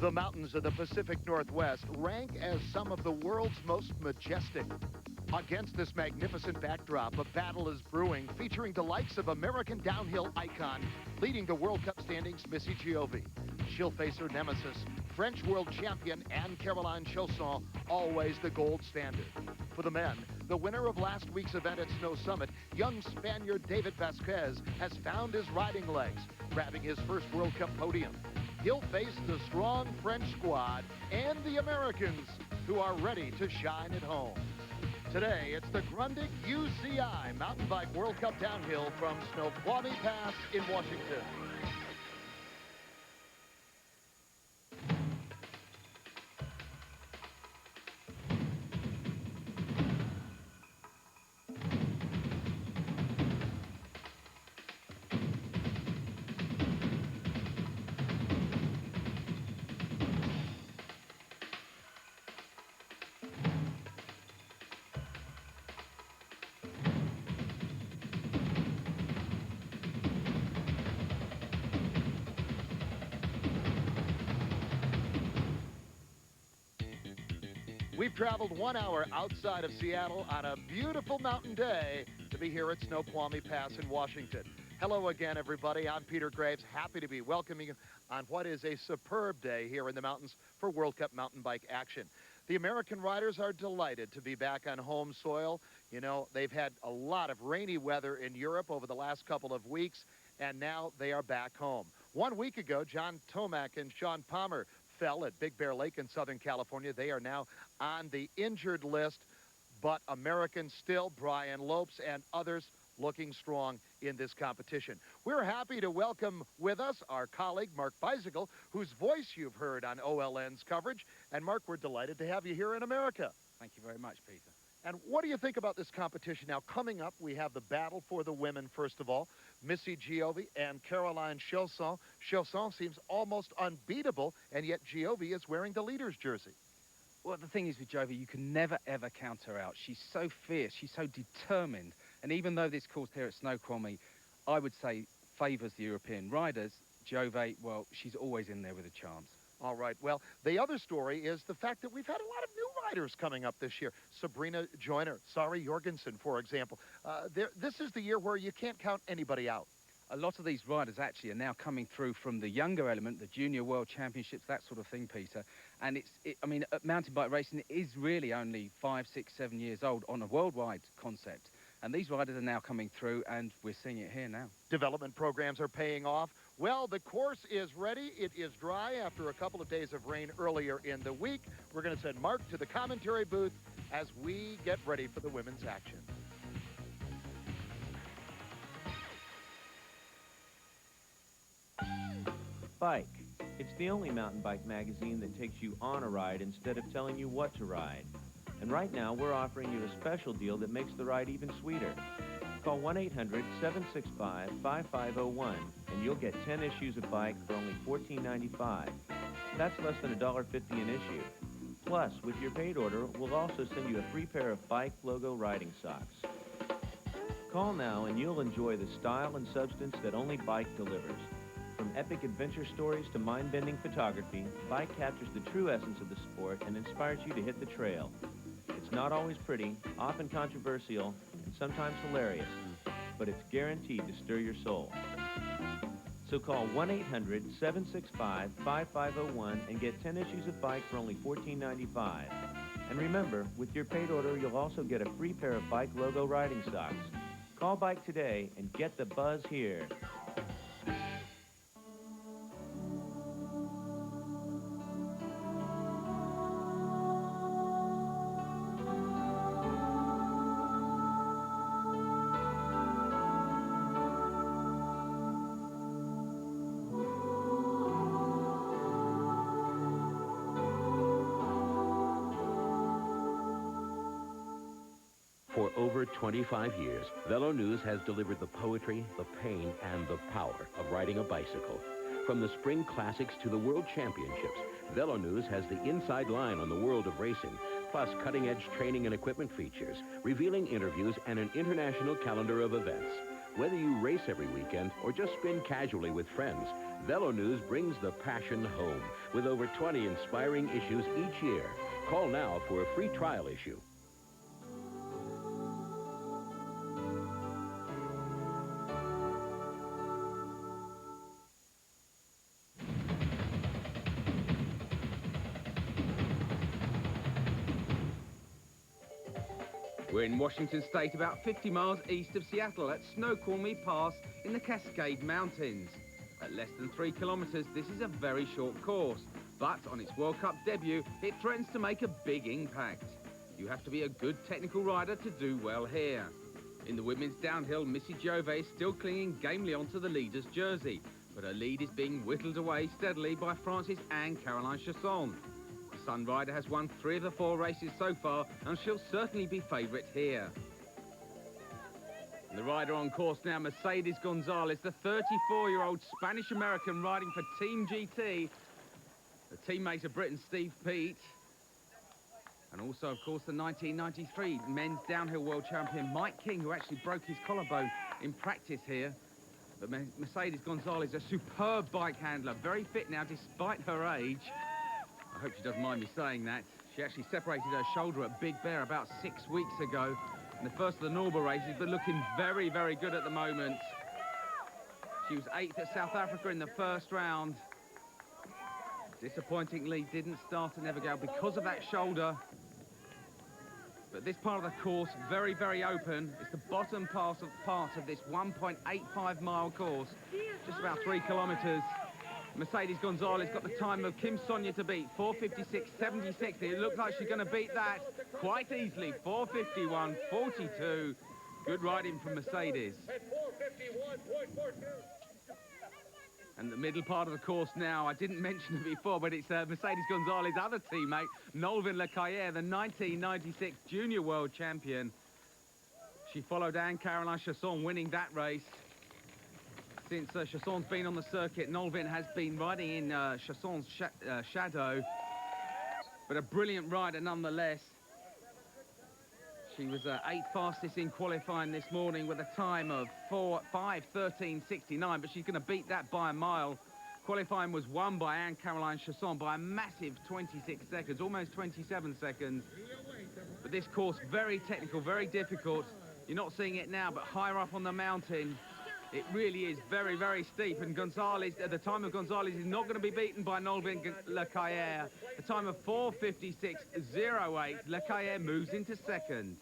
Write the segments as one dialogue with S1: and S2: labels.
S1: The mountains of the Pacific Northwest rank as some of the world's most majestic. Against this magnificent backdrop, a battle is brewing featuring the likes of American downhill icon, leading the World Cup standings, Missy Giove. She'll face her nemesis, French world champion Anne-Caroline Chausson, always the gold standard. For the men, the winner of last week's event at Snow Summit, young Spaniard David Vasquez, has found his riding legs, grabbing his first World Cup podium. He'll face the strong French squad and the Americans who are ready to shine at home. Today, it's the Grundig UCI Mountain Bike World Cup Downhill from Snoqualmie Pass in Washington. We've traveled 1 hour outside of Seattle on a beautiful mountain day to be here at Snoqualmie Pass in Washington. Hello again, everybody. I'm Peter Graves, happy to be welcoming you on what is a superb day here in the mountains for World Cup mountain bike action. The American riders are delighted to be back on home soil. You know, they've had a lot of rainy weather in Europe over the last couple of weeks, and now they are back home. 1 week ago, John Tomac and Sean Palmer fell at Big Bear Lake in Southern California. They are now on the injured list, but Americans still, Brian Lopes and others, looking strong in this competition. We're happy to welcome with us our colleague, Mark Bicycle, whose voice you've heard on OLN's coverage. And Mark, we're delighted to have you here in America.
S2: Thank you very much, Peter.
S1: And what do you think about this competition? Now, coming up, we have the battle for the women, first of all. Missy Giove and Caroline Chausson. Chausson seems almost unbeatable, and yet Giove is wearing the leader's jersey.
S2: Well, the thing is with Giove, you can never, ever count her out. She's so fierce. She's so determined. And even though this course here at Snoqualmie, I would say, favours the European riders, Giove, well, she's always in there with a chance.
S1: All right. Well, the other story is the fact that we've had a lot of new riders coming up this year. Sabrina Joyner, Sari Jorgensen, for example. This is the year where you can't count anybody out.
S2: A lot of these riders actually are now coming through from the younger element, the Junior World Championships, that sort of thing, Peter. And I mean, mountain bike racing is really only 5, 6, 7 years old on a worldwide concept. And these riders are now coming through, and we're seeing it here now.
S1: Development programs are paying off. Well, the course is ready. It is dry after a couple of days of rain earlier in the week. We're going to send Mark to the commentary booth as we get ready for the women's action.
S3: Bike. It's the only mountain bike magazine that takes you on a ride instead of telling you what to ride. And right now, we're offering you a special deal that makes the ride even sweeter. Call 1-800-765-5501 and you'll get 10 issues of Bike for only $14.95. That's less than $1.50 an issue. Plus, with your paid order, we'll also send you a free pair of Bike logo riding socks. Call now and you'll enjoy the style and substance that only Bike delivers. From epic adventure stories to mind-bending photography, Bike captures the true essence of the sport and inspires you to hit the trail. It's not always pretty, often controversial, and sometimes hilarious, but it's guaranteed to stir your soul. So call 1-800-765-5501 and get 10 issues of Bike for only $14.95. And remember, with your paid order, you'll also get a free pair of Bike logo riding socks. Call Bike today and get the buzz here.
S4: For over 25 years, Velo News has delivered the poetry, the pain, and the power of riding a bicycle. From the Spring Classics to the World Championships, Velo News has the inside line on the world of racing, plus cutting-edge training and equipment features, revealing interviews, and an international calendar of events. Whether you race every weekend or just spin casually with friends, Velo News brings the passion home with over 20 inspiring issues each year. Call now for a free trial issue.
S2: We're in Washington State, about 50 miles east of Seattle at Snoqualmie Pass in the Cascade Mountains. At less than 3 kilometers, this is a very short course, but on its World Cup debut, it threatens to make a big impact. You have to be a good technical rider to do well here. In the women's downhill, Missy Giove is still clinging gamely onto the leader's jersey, but her lead is being whittled away steadily by France's Anne-Caroline Chasson. The Sun rider has won 3 of the 4 races so far, and she'll certainly be favourite here. And the rider on course now, Mercedes Gonzalez, the 34-year-old Spanish-American riding for Team GT. The teammate of Britain's Steve Peat. And also, of course, the 1993 men's downhill world champion Mike King, who actually broke his collarbone in practice here. But Mercedes Gonzalez, a superb bike handler, very fit now despite her age. I hope she doesn't mind me saying that. She actually separated her shoulder at Big Bear about 6 weeks ago in the first of the Normal races, but looking very, very good at the moment. She was 8th at South Africa in the first round. Disappointingly, didn't start at Evergale because of that shoulder. But this part of the course, very, very open. It's the bottom part of this 1.85 mile course, just about 3 kilometers. Mercedes Gonzalez got the time of Kim Sonia to beat, 4:56.76. It looks like she's going to beat that quite easily, 4:51.42. Good riding from Mercedes. And the middle part of the course now, I didn't mention it before, but it's Mercedes Gonzalez's other teammate, Nolwenn Lecaillère, the 1996 Junior World Champion. She followed Anne-Caroline Chasson, winning that race. Since Chasson's been on the circuit, Nolwenn has been riding in Chasson's shadow, but a brilliant rider nonetheless. She was 8th fastest in qualifying this morning with a time of 5:13.69, but she's going to beat that by a mile. Qualifying was won by Anne-Caroline Chasson by a massive 26 seconds, almost 27 seconds. But this course, very technical, very difficult. You're not seeing it now, but higher up on the mountain, it really is very, very steep, and Gonzalez, at the time of Gonzalez, is not going to be beaten by Nolwenn Lecaillère. The time of 4:56.08, Lecaillère moves into second.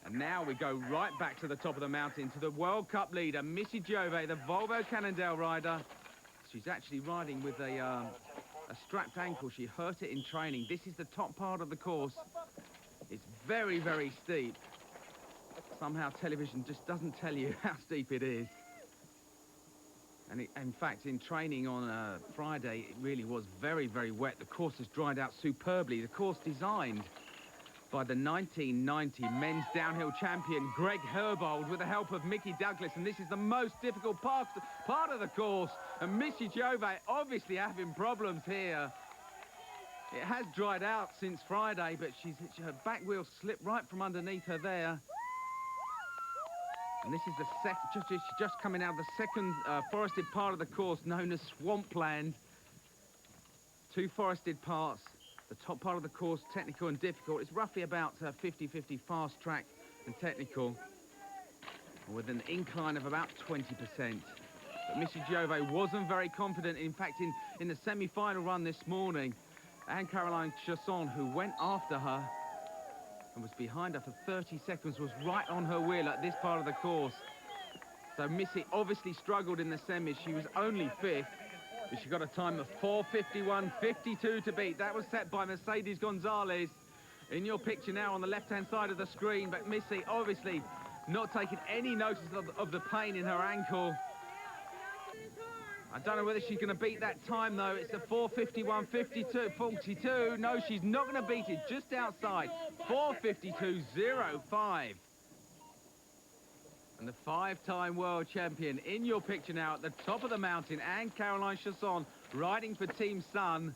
S2: And now we go right back to the top of the mountain, to the World Cup leader, Missy Giove, the Volvo Cannondale rider. She's actually riding with a strapped ankle. She hurt it in training. This is the top part of the course. It's very, very steep. Somehow television just doesn't tell you how steep it is. And in fact, in training on Friday, it really was very, very wet. The course has dried out superbly. The course designed by the 1990 men's downhill champion, Greg Herbold, with the help of Mickey Douglas. And this is the most difficult part of the course. And Missy Giove obviously having problems here. It has dried out since Friday, but her back wheel slipped right from underneath her there. And this is just coming out of the second forested part of the course, known as Swampland. 2 forested parts. The top part of the course, technical and difficult. It's roughly about 50-50 fast track and technical, with an incline of about 20%. But Missy Giove wasn't very confident. In fact, in the semi-final run this morning, Anne-Caroline Chasson, who went after her and was behind her for 30 seconds, was right on her wheel at this part of the course. So Missy obviously struggled in the semis. She was only 5th, but she got a time of 4:51.52 to beat. That was set by Mercedes Gonzalez. In your picture now on the left-hand side of the screen, but Missy obviously not taking any notice of the pain in her ankle. I don't know whether she's going to beat that time, though. It's a 4:51.42. No, she's not going to beat it. Just outside. 4:52.05. And the 5-time world champion in your picture now at the top of the mountain, Anne-Caroline Chasson, riding for Team Sun.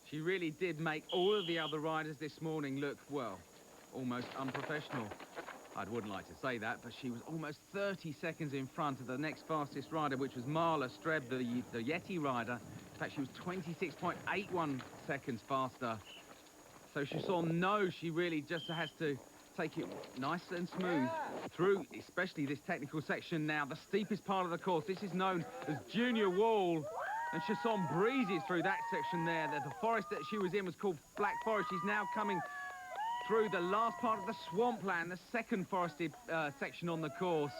S2: She really did make all of the other riders this morning look, well, almost unprofessional. I wouldn't like to say that, but she was almost 30 seconds in front of the next fastest rider, which was Marla Streb, the Yeti rider. In fact, she was 26.81 seconds faster. So Chasson knows she really just has to take it nice and smooth through, especially this technical section now, the steepest part of the course. This is known as Junior Wall, and Chasson breezes through that section there. The forest that she was in was called Black Forest. She's now coming through the last part of the swampland, the second forested section on the course.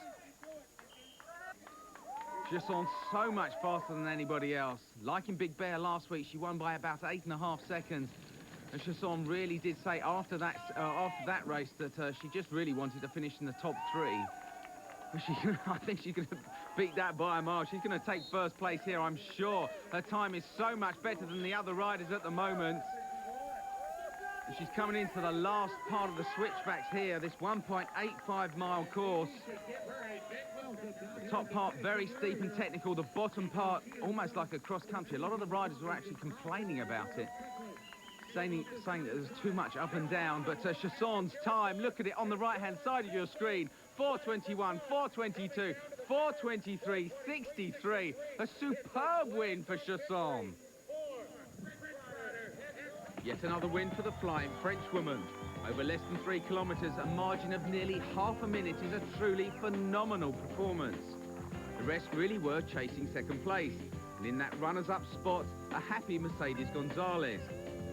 S2: Chasson so much faster than anybody else. Like in Big Bear last week, she won by about 8.5 seconds. And Chasson really did say after that race that she just really wanted to finish in the top 3. I think she's going to beat that by a mile. She's going to take first place here, I'm sure. Her time is so much better than the other riders at the moment. And she's coming into the last part of the switchbacks here, this 1.85 mile course. The top part very steep and technical, the bottom part almost like a cross country. A lot of the riders were actually complaining about it, saying that there's too much up and down. But Chasson's time, look at it on the right hand side of your screen, 4:21, 4:22, 4:23, 63. A superb win for Chasson. Yet another win for the flying Frenchwoman. Over less than 3 kilometres, a margin of nearly half a minute is a truly phenomenal performance. The rest really were chasing second place. And in that runners-up spot, a happy Mercedes Gonzalez.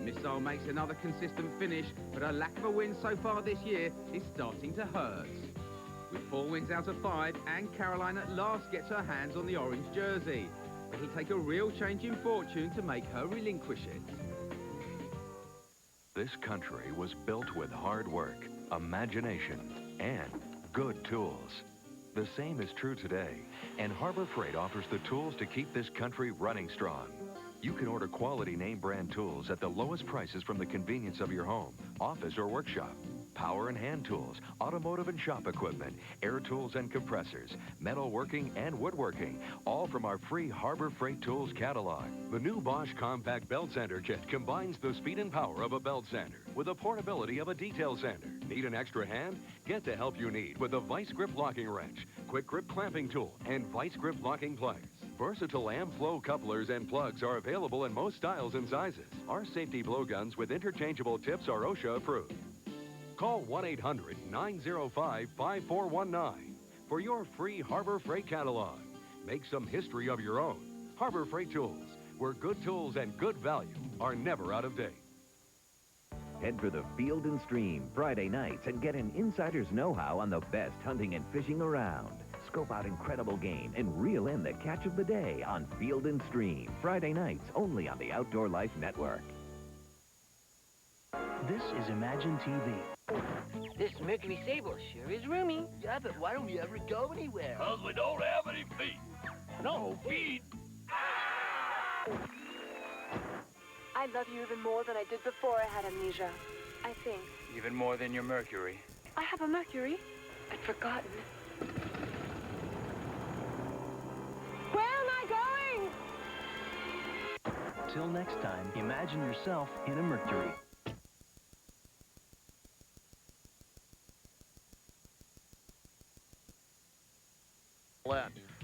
S2: Missile makes another consistent finish, but her lack of a win so far this year is starting to hurt. With 4 wins out of 5, Anne Caroline at last gets her hands on the orange jersey. It'll take a real change in fortune to make her relinquish it.
S5: This country was built with hard work, imagination, and good tools. The same is true today, and Harbor Freight offers the tools to keep this country running strong. You can order quality name brand tools at the lowest prices from the convenience of your home, office, or workshop. Power and hand tools, automotive and shop equipment, air tools and compressors, metalworking and woodworking, all from our free Harbor Freight Tools catalog. The new Bosch Compact Belt Sander Kit combines the speed and power of a belt sander with the portability of a detail sander. Need an extra hand? Get the help you need with a Vice Grip locking wrench, quick grip clamping tool, and Vice Grip locking pliers. Versatile AmFlow couplers and plugs are available in most styles and sizes. Our safety blowguns with interchangeable tips are OSHA approved. Call 1-800-905-5419 for your free Harbor Freight catalog. Make some history of your own. Harbor Freight Tools, where good tools and good value are never out of date.
S6: Head for the Field & Stream Friday nights and get an insider's know-how on the best hunting and fishing around. Scope out incredible game and reel in the catch of the day on Field & Stream Friday nights only on the Outdoor Life Network.
S7: This is Imagine TV.
S8: This Mercury Sable sure is roomy.
S9: Yeah, but why don't we ever go anywhere?
S10: Because we don't have any feet.
S9: No
S10: feet.
S11: I love you even more than I did before I had amnesia. I think.
S12: Even more than your Mercury.
S11: I have a Mercury. I'd forgotten. Where am I going?
S7: Till next time, imagine yourself in a Mercury.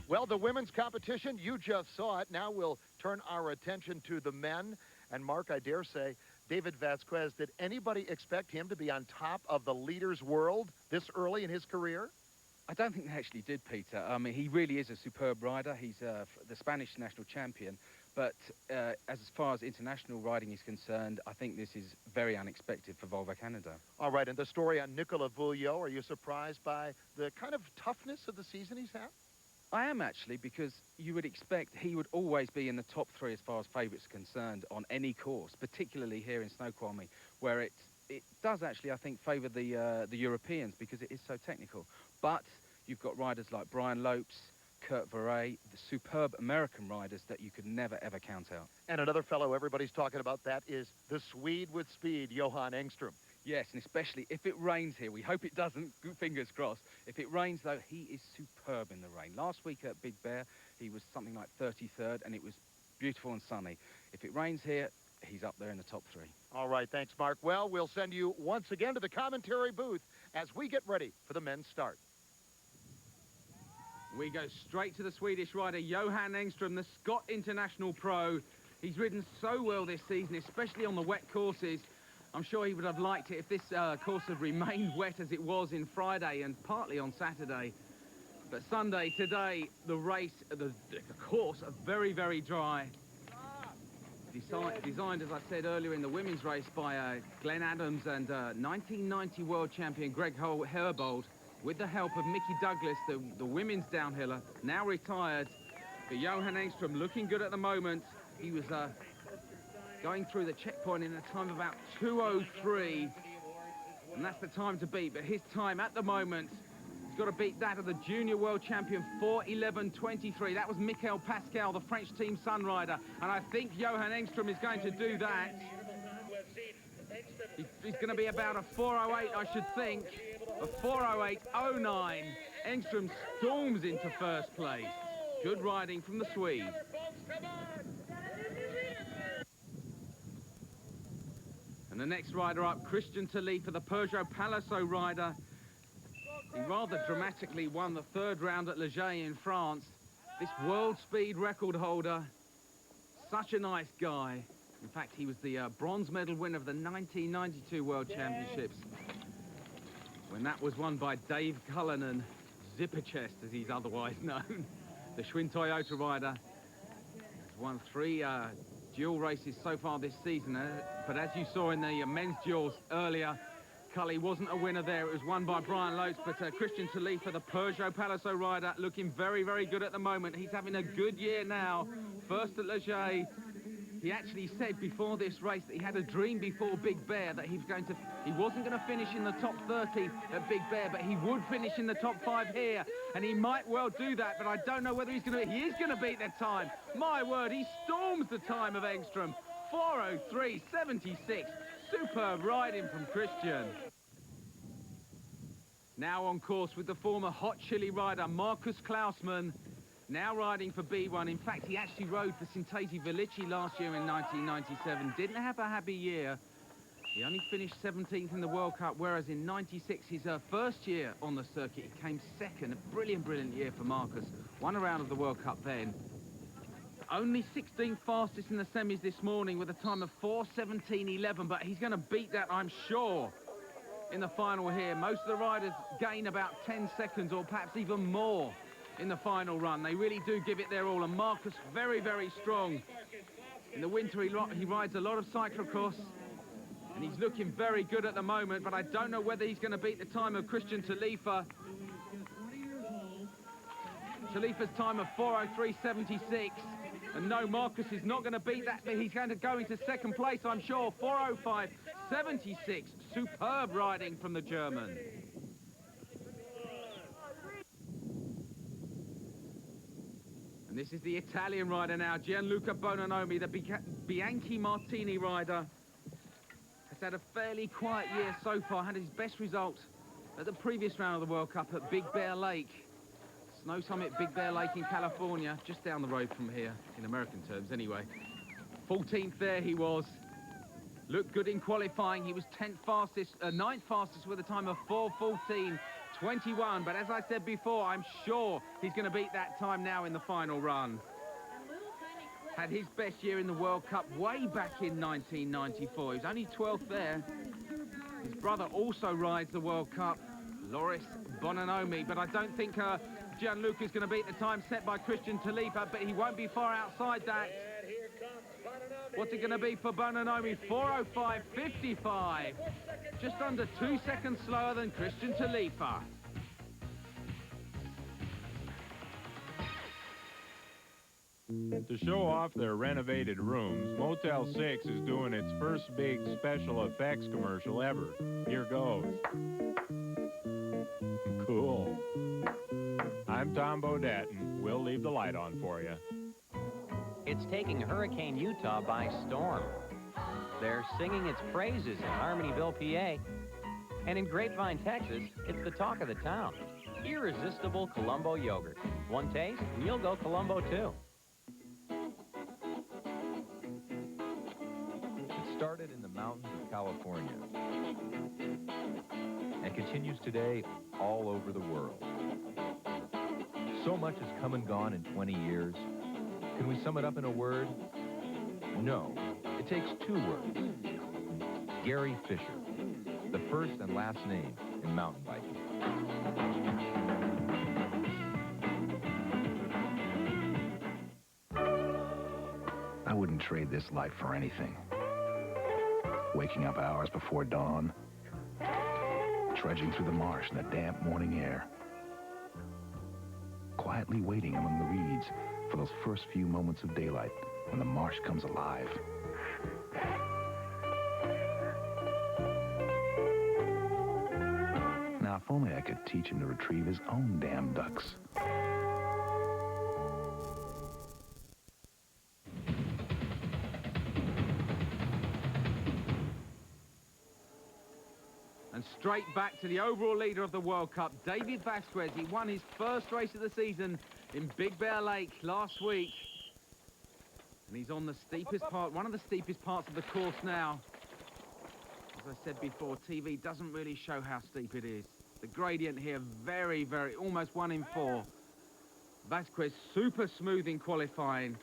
S1: Well, the women's competition, you just saw it. Now we'll turn our attention to the men. And Mark, I dare say, David Vasquez, did anybody expect him to be on top of the leaders' world this early in his career?
S2: I don't think they actually did, Peter. I mean, he really is a superb rider. He's the Spanish national champion. But as far as international riding is concerned, I think this is very unexpected for Volvo Canada.
S1: All right, and the story on Nicolas Vouillot, are you surprised by the kind of toughness of the season he's had?
S2: I am actually, because you would expect he would always be in the top 3 as far as favourites are concerned on any course, particularly here in Snoqualmie, where it does actually, I think, favour the Europeans because it is so technical. But you've got riders like Brian Lopes, Kurt Verret, the superb American riders that you could never, ever count out.
S1: And another fellow everybody's talking about, that is the Swede with speed, Johan Engström.
S2: Yes, and especially if it rains here. We hope it doesn't, fingers crossed. If it rains, though, he is superb in the rain. Last week at Big Bear, he was something like 33rd, and it was beautiful and sunny. If it rains here, he's up there in the top 3.
S1: All right, thanks, Mark. Well, we'll send you once again to the commentary booth as we get ready for the men's start.
S2: We go straight to the Swedish rider, Johan Engström, the Scott International Pro. He's ridden so well this season, especially on the wet courses. I'm sure he would have liked it if this course had remained wet as it was in Friday and partly on Saturday. But Sunday, today, the race, the course are very, very dry. Designed, as I said earlier, in the women's race by Glenn Adams and 1990 world champion Greg Herbold, with the help of Mickey Douglas, the women's downhiller, now retired. But Johan Engström looking good at the moment. He was going through the checkpoint in a time of about 2:03, and that's the time to beat. But his time at the moment, he's got to beat that of the junior world champion, 4:11.23. That was Michael Pascal, the French team sun rider, and I think Johan Engström is going to do that. He's going to be about a 4:08, I should think. A 4:08.09. Engström storms into first place. Good riding from the Swede. And the next rider up, Christian Talifa, the Peugeot Palaiseau rider. He rather dramatically won the third round at Le Jay in France. This world speed record holder, such a nice guy. In fact, he was the bronze medal winner of the 1992 World Championships, when that was won by Dave Cullinan, Zipperchest as he's otherwise known. The Schwinn Toyota rider has won 3 dual races so far this season, but as you saw in the men's duels earlier, Cully wasn't a winner there. It was won by Brian Lopes, but Christian Talifa, the Peugeot Palaiseau rider, looking very, very good at the moment. He's having a good year now. First at Le Jay. He actually said before this race that he had a dream before Big Bear that he wasn't going to finish in the top 30 at Big Bear, but he would finish in the top 5 here, and he might well do that, but I don't know whether he is going to beat that time. My word, he storms the time of Engström. 4:03.76. Superb riding from Christian. Now on course with the former Hot Chili rider, Marcus Klausmann, now riding for B1. In fact, he actually rode for Sintesi Velici last year in 1997. Didn't have a happy year. He only finished 17th in the World Cup, whereas in 96, his first year on the circuit, he came second. A brilliant, brilliant year for Marcus. Won a round of the World Cup then. Only 16th fastest in the semis this morning with a time of 4:17.11, but he's going to beat that, I'm sure, in the final here. Most of the riders gain about 10 seconds or perhaps even more in the final run. They really do give it their all, and Marcus very, very strong. In the winter, he rides a lot of cyclocross, and he's looking very good at the moment, but I don't know whether he's going to beat the time of Christian Talifa. Talifa's time of 4:03.76, and no, Marcus is not going to beat that, but he's going to go into second place, I'm sure. 4:05.76. Superb riding from the German. And this is the Italian rider now, Gianluca Bononomi, the Bianchi Martini rider. Has had a fairly quiet year so far, had his best result at the previous round of the World Cup at Big Bear Lake. Snow Summit, Big Bear Lake in California, just down the road from here, in American terms anyway. 14th there he was. Looked good in qualifying. He was 9th fastest with a time of 4:14.21. But as I said before, I'm sure he's going to beat that time now in the final run. Had his best year in the World Cup way back in 1994. He was only 12th there. His brother also rides the World Cup, Loris Bononomi. But I don't think Gianluca is going to beat the time set by Christian Talifa, but he won't be far outside that. What's it going to be for Bononomi? 4:05.55. Just under 2 seconds slower than Christian Talifa.
S10: To show off their renovated rooms, Motel 6 is doing its first big special effects commercial ever. Here goes. Cool. I'm Tom Bodette, and we'll leave the light on for you.
S13: It's taking Hurricane Utah by storm. They're singing its praises in Harmonyville, PA. And in Grapevine, Texas, it's the talk of the town. Irresistible Colombo yogurt. One taste, and you'll go Colombo too.
S14: It started in the mountains of California and
S5: continues today all over the world. So much has come and gone in 20 years. Can we sum it up in a word? No. It takes 2 words. Gary Fisher, the first and last name in mountain biking.
S14: I wouldn't trade this life for anything. Waking up hours before dawn, trudging through the marsh in the damp morning air, quietly waiting among the reeds for those first few moments of daylight when the marsh comes alive. Now, if only I could teach him to retrieve his own damn ducks.
S2: And straight back to the overall leader of the World Cup, David Vasquez. He won his first race of the season in Big Bear Lake last week. And he's on the steepest part, one of the steepest parts of the course now. As I said before, TV doesn't really show how steep it is. The gradient here, very, very, almost 1 in 4. Vasquez super smooth in qualifying.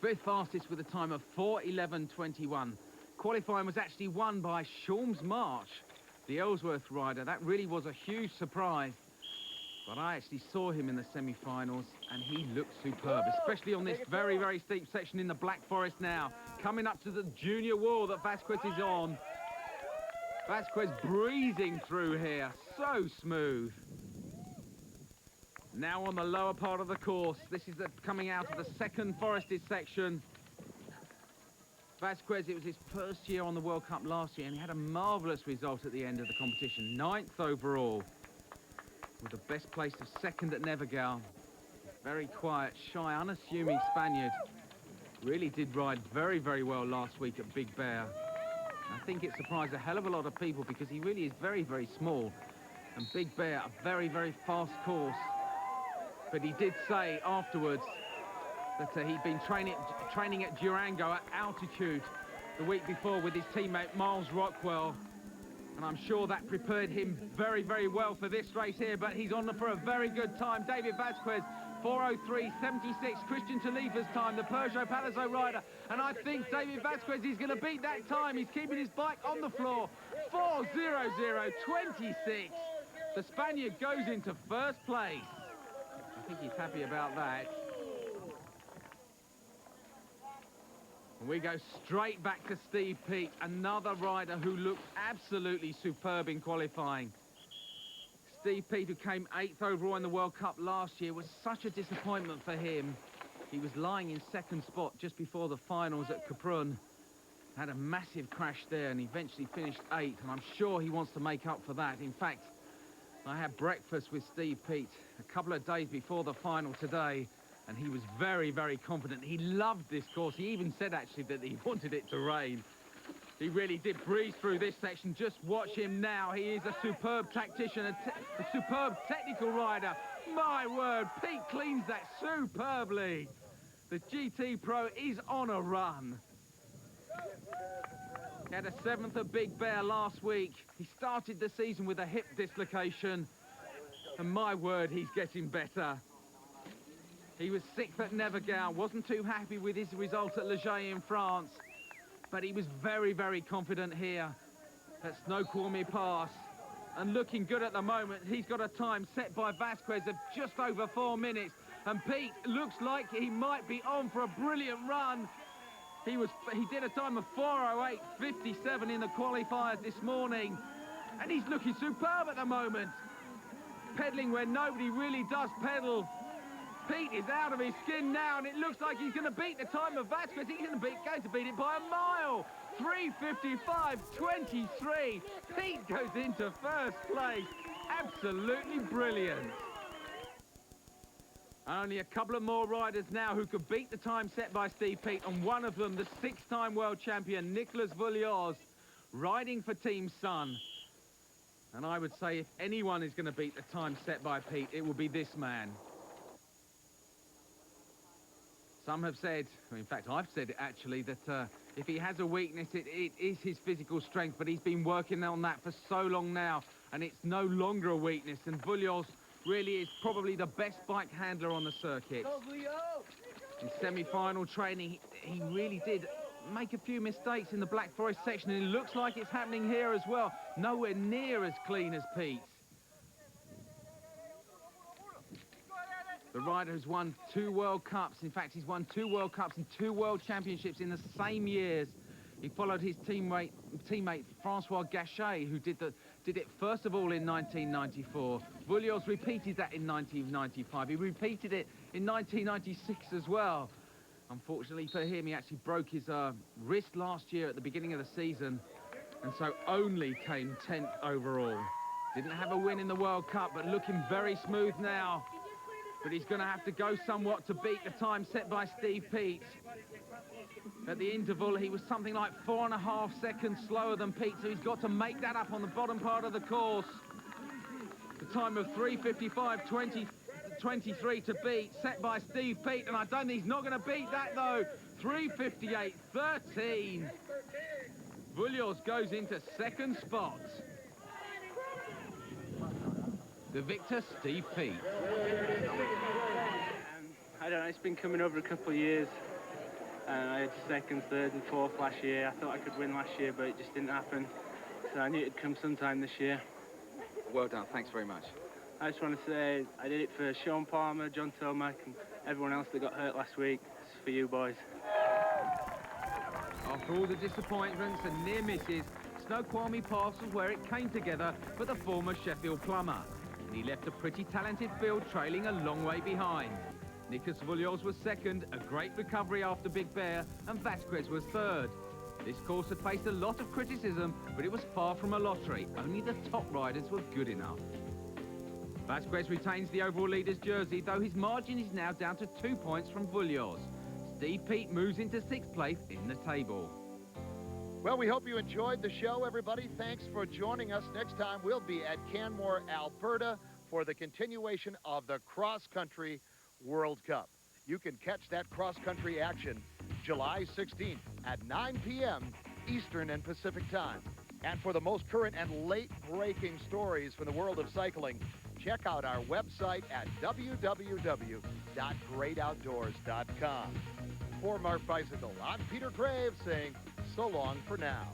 S2: 5th fastest with a time of 4:11.21. Qualifying was actually won by Shawms March, the Ellsworth rider. That really was a huge surprise. But I actually saw him in the semi-finals, and he looked superb, especially on this very, very steep section in the Black Forest now. Coming up to the junior wall that Vasquez is on. Vasquez breezing through here, so smooth. Now on the lower part of the course. This is coming out of the 2nd forested section. Vasquez, it was his first year on the World Cup last year, and he had a marvellous result at the end of the competition. 9th overall, with the best place of 2nd at Nevergal. Very quiet, shy, unassuming Spaniard. Really did ride very, very well last week at Big Bear. I think it surprised a hell of a lot of people because he really is very, very small. And Big Bear, a very, very fast course. But he did say afterwards that he'd been training at Durango at altitude the week before with his teammate Miles Rockwell. And I'm sure that prepared him very, very well for this race here. But he's on for a very good time. David Vasquez, 4:03.76. Christian Talifa's time, the Peugeot Palazzo rider. And I think David Vasquez is going to beat that time. He's keeping his bike on the floor. 4:00.26. The Spaniard goes into 1st place. I think he's happy about that. And we go straight back to Steve Peat, another rider who looked absolutely superb in qualifying. Steve Peat, who came 8th overall in the World Cup last year, was such a disappointment for him. He was lying in 2nd spot just before the finals at Kaprun. Had a massive crash there and eventually finished 8th, and I'm sure he wants to make up for that. In fact, I had breakfast with Steve Peat a couple of days before the final today, and he was very, very confident. He loved this course. He even said, actually, that he wanted it to rain. He really did breeze through this section. Just watch him now. He is a superb tactician, a superb technical rider. My word, Pete cleans that superbly. The GT Pro is on a run. He had a 7th at Big Bear last week. He started the season with a hip dislocation. And my word, he's getting better. He was 6th at Nevergal, wasn't too happy with his result at Le Jay in France. But he was very, very confident here at Snoqualmie Pass. And looking good at the moment. He's got a time set by Vasquez of just over 4 minutes. And Pete looks like he might be on for a brilliant run. He did a time of 4:08.57 in the qualifiers this morning. And he's looking superb at the moment. Pedaling where nobody really does pedal. Pete is out of his skin now, and it looks like he's going to beat the time of Vasquez. He's going to beat it by a mile. 3:55.23. Pete goes into 1st place. Absolutely brilliant. Only a couple of more riders now who could beat the time set by Steve Peat, and one of them, the 6-time world champion, Nicolas Vouilloz, riding for Team Sun. And I would say if anyone is going to beat the time set by Pete, it will be this man. Some have said, in fact, I've said it actually, that if he has a weakness, it is his physical strength, but he's been working on that for so long now. and it's no longer a weakness, and Vullios really is probably the best bike handler on the circuit. In semi-final training, he really did make a few mistakes in the Black Forest section, and it looks like it's happening here as well. Nowhere near as clean as Pete's. The rider has won 2 World Cups. In fact, he's won 2 World Cups and 2 World Championships in the same years. He followed his teammate Francois Gachet, who did it first of all in 1994. Vullios repeated that in 1995. He repeated it in 1996 as well. Unfortunately for him, he actually broke his wrist last year at the beginning of the season, and so only came 10th overall. Didn't have a win in the World Cup, but looking very smooth now. But he's going to have to go somewhat to beat the time set by Steve Peat. At the interval, he was something like 4.5 seconds slower than Peat, so he's got to make that up on the bottom part of the course. The time of 3:55.23 to beat, set by Steve Peat, and I don't think he's not going to beat that, though. 3:58.13. Vullios goes into second spot. The victor, Steve Peat.
S15: I don't know, it's been coming over a couple of years. I had 2nd, 3rd and 4th last year. I thought I could win last year, but it just didn't happen. So I knew it'd come sometime this year.
S2: Well done, thanks very much.
S15: I just want to say I did it for Sean Palmer, John Tomac and everyone else that got hurt last week. It's for you boys.
S2: After all the disappointments and near misses, Snoqualmie Pass was where it came together for the former Sheffield plumber. And he left a pretty talented field trailing a long way behind. Nikas Vullios was 2nd, a great recovery after Big Bear, and Vasquez was 3rd. This course had faced a lot of criticism, but it was far from a lottery. Only the top riders were good enough. Vasquez retains the overall leader's jersey, though his margin is now down to 2 points from Vullios. Steve Peat moves into 6th place in the table.
S1: Well, we hope you enjoyed the show, everybody. Thanks for joining us. Next time, we'll be at Canmore, Alberta for the continuation of the cross-country World Cup. You can catch that cross-country action July 16th at 9 p.m. Eastern and Pacific time. And for the most current and late-breaking stories from the world of cycling, check out our website at www.greatoutdoors.com. For Mark Bicycle, I'm Peter Graves saying so long for now.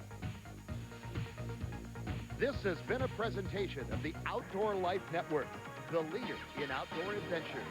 S1: This has been a presentation of the Outdoor Life Network, the leader in outdoor adventure.